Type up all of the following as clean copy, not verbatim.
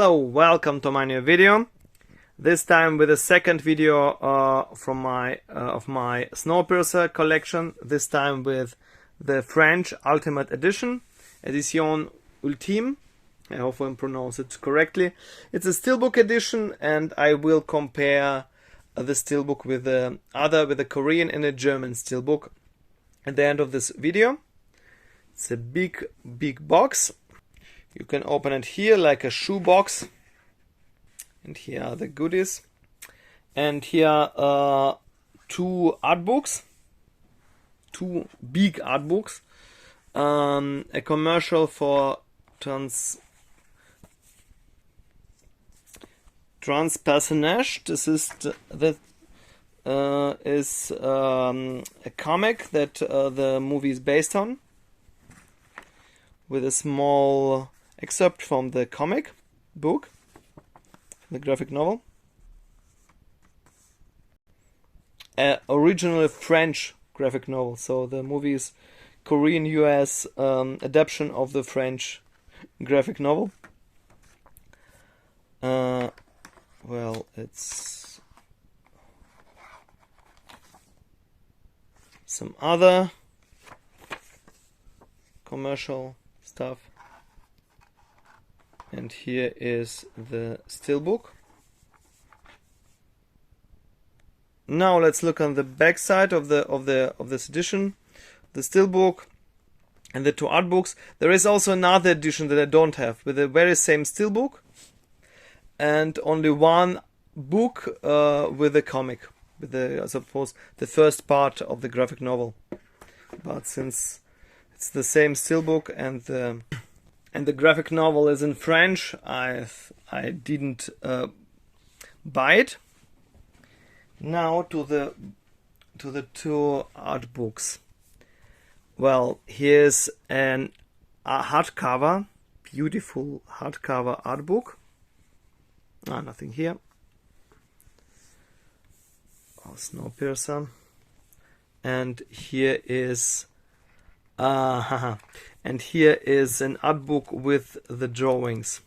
Hello, welcome to my new video. This time with a second video from my of my Snowpiercer collection. This time with the French Ultimate Edition, Edition Ultime. I hope I pronounce it correctly. It's a Steelbook edition, and I will compare the Steelbook with the Korean and a German Steelbook at the end of this video. It's a big box. You can open it here like a shoe box. And here are the goodies. And here are two artbooks. Two big artbooks. A commercial for Transpersonage. This is a comic that the movie is based on, with a small excerpt from the comic book, the graphic novel. Original French graphic novel, so the movie is Korean-US adaptation of the French graphic novel. Well, it's some other commercial stuff. And here is the Steelbook. Now let's look on the back side of this edition, the Steelbook and the two artbooks. There is also another edition that I don't have, with the very same Steelbook and only one book with a comic, with I suppose the first part of the graphic novel. But since it's the same Steelbook and the graphic novel is in French, I didn't buy it. Now to the two art books. Well, here's a hardcover, beautiful hardcover art book. Nothing here. Oh, Snowpiercer. And here is and here is an art book with the drawings.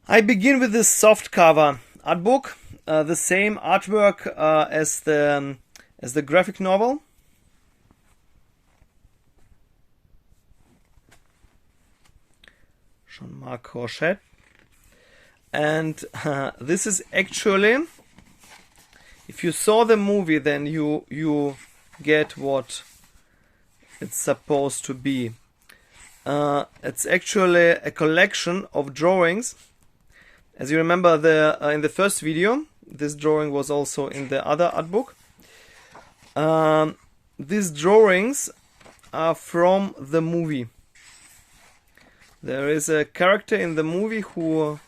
I begin with this soft cover art book, the same artwork as the graphic novel. Jean-Marc Rochette. And this is actually, if you saw the movie, then you get what it's supposed to be. It's actually a collection of drawings. As you remember, in the first video, this drawing was also in the other art book. These drawings are from the movie. There is a character in the movie who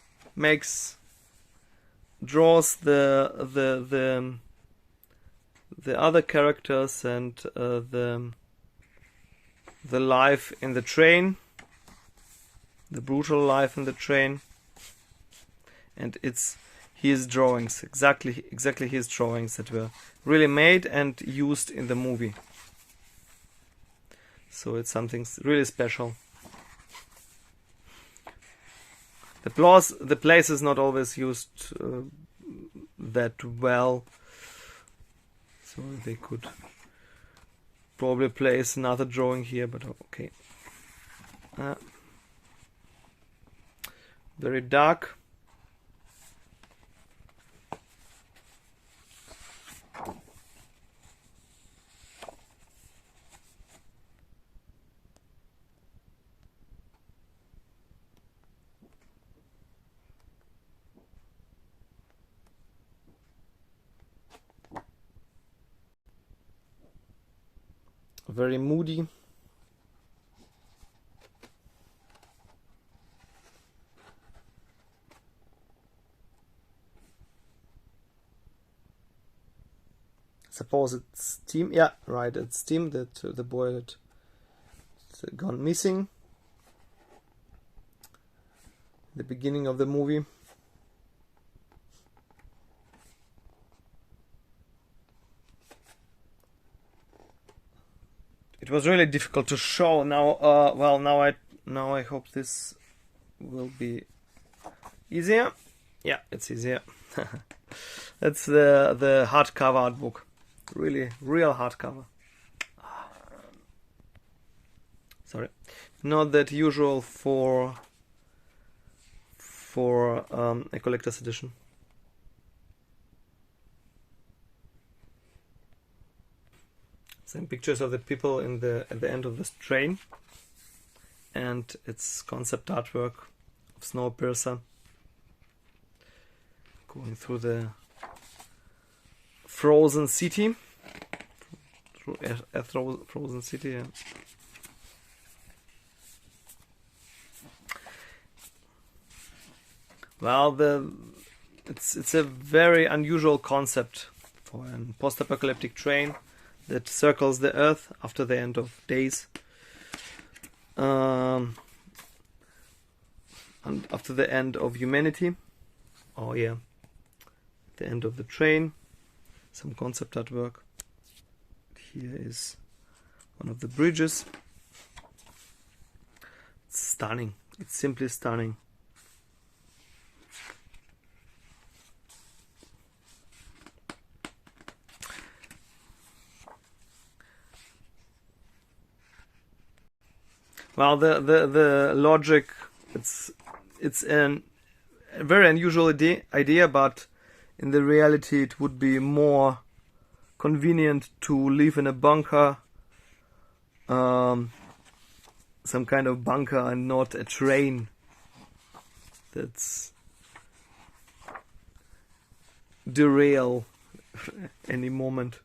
draws the other characters and the life in the train, the brutal life in the train, and it's his drawings, exactly his drawings that were really made and used in the movie. So it's something really special. The place is not always used that well, so they could probably place another drawing here, but okay. Very dark. Very moody. Suppose it's Tim. Yeah, right. It's Tim, that the boy that gone missing. The beginning of the movie. It was really difficult to show. Now, well, now I hope this will be easier. Yeah, it's easier. That's the hardcover art book. Really, real hardcover. Sorry, not that usual for a collector's edition. Some pictures of the people at the end of this train, and it's concept artwork of Snowpiercer going through the frozen city, through a frozen city. Yeah. Well, it's a very unusual concept for a post-apocalyptic train that circles the Earth after the end of days, and after the end of humanity. Oh yeah, the end of the train. Some concept artwork. Here is one of the bridges. It's stunning. It's simply stunning. Well, the logic, it's a very unusual idea, but in the reality it would be more convenient to live in a bunker, some kind of bunker, and not a train that's derail any moment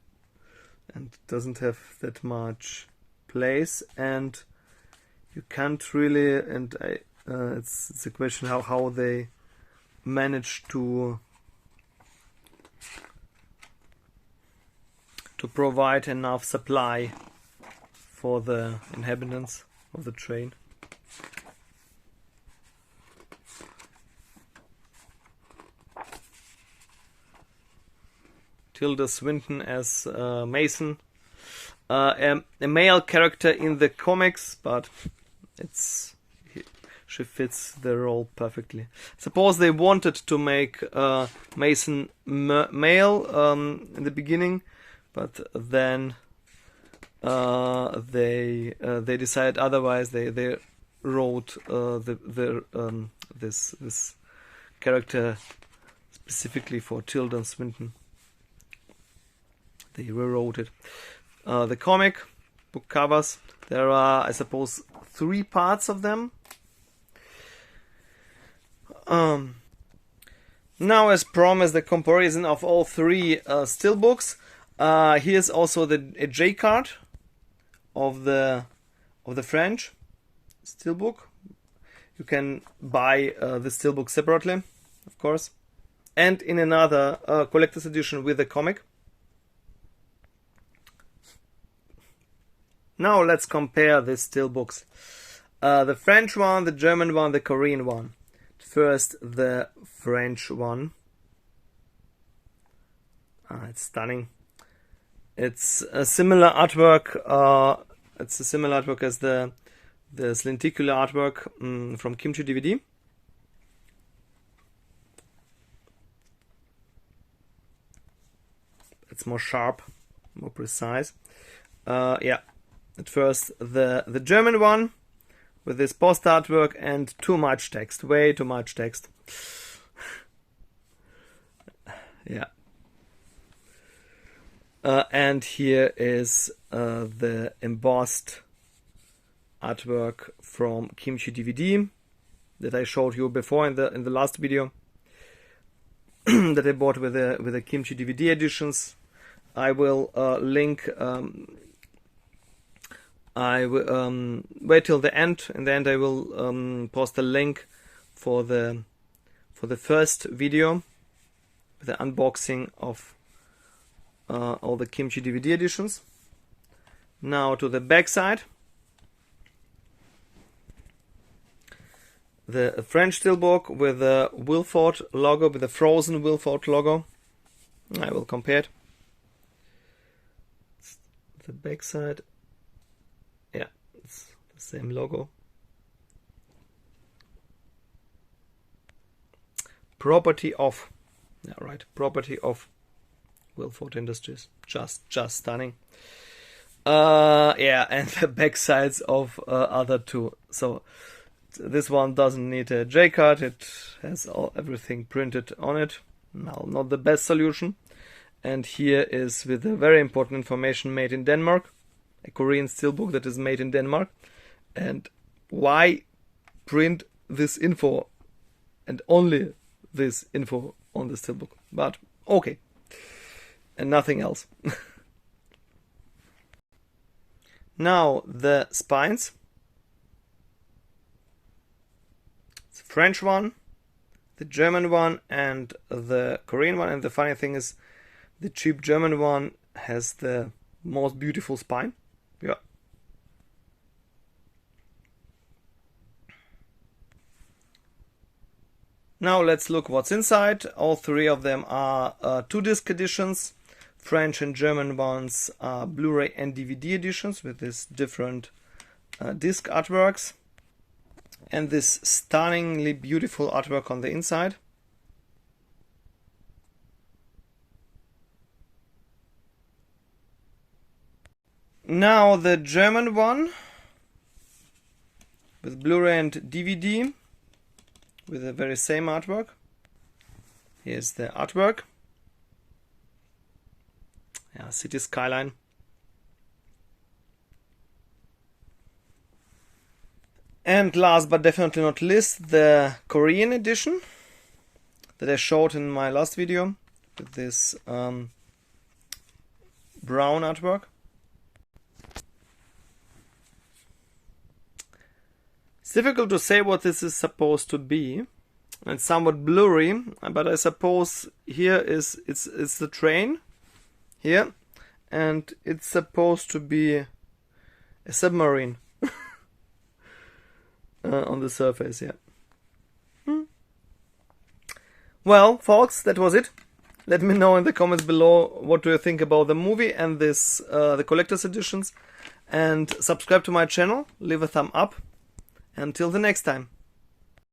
and doesn't have that much place, and you can't really, and it's a question how they manage to provide enough supply for the inhabitants of the train. Tilda Swinton as Mason, a male character in the comics, but she fits the role perfectly. Suppose they wanted to make Mason male in the beginning, but then they decided otherwise. They wrote this character specifically for Tilda Swinton. They rewrote it. The comic book covers, there are, I suppose, 3 parts of them. Now, as promised, the comparison of all 3 steelbooks. Here's also a J card of the French steelbook. You can buy the steelbook separately, of course, and in another collector's edition with the comic. Now let's compare these steelbooks. The French one, the German one, the Korean one. First, the French one. It's stunning. It's a similar artwork. It's a similar artwork as the lenticular artwork from Kimchi DVD. It's more sharp, more precise. Yeah. At first, the German one with this post artwork and too much text, way too much text. Yeah. And here is the embossed artwork from Kimchi DVD that I showed you before in the last video that I bought with the Kimchi DVD editions. I will link. I will wait till the end. In the end, I will post a link for the first video with the unboxing of all the Kimchi DVD editions. Now to the back side. The French steelbook with the Wilford logo, with the frozen Wilford logo. I will compare it. The back side. Yeah, it's the same logo. property of. Yeah, right. Property of Wilford Industries. Just stunning. Yeah, and the back sides of other two. So this one doesn't need a J card. It has everything printed on it. Now, not the best solution. And here is with the very important information, made in Denmark, a Korean steelbook that is made in Denmark. And why print this info and only this info on the steelbook? But okay, and nothing else. Now the spines. It's the French one, the German one, and the Korean one. And the funny thing is, the cheap German one has the most beautiful spine. Yeah. Now let's look what's inside. All three of them are 2-disc editions. French and German ones are Blu-ray and DVD editions with this different disc artworks. And this stunningly beautiful artwork on the inside. Now the German one with Blu-ray and DVD with the very same artwork. Here's the artwork. Yeah, city skyline. And last but definitely not least, the Korean edition that I showed in my last video with this brown artwork. It's difficult to say what this is supposed to be. It's somewhat blurry, but I suppose here it's the train here, and it's supposed to be a submarine on the surface. Yeah. Well, folks, that was it. Let me know in the comments below what do you think about the movie and this the collector's editions, and subscribe to my channel, leave a thumb up. Until the next time.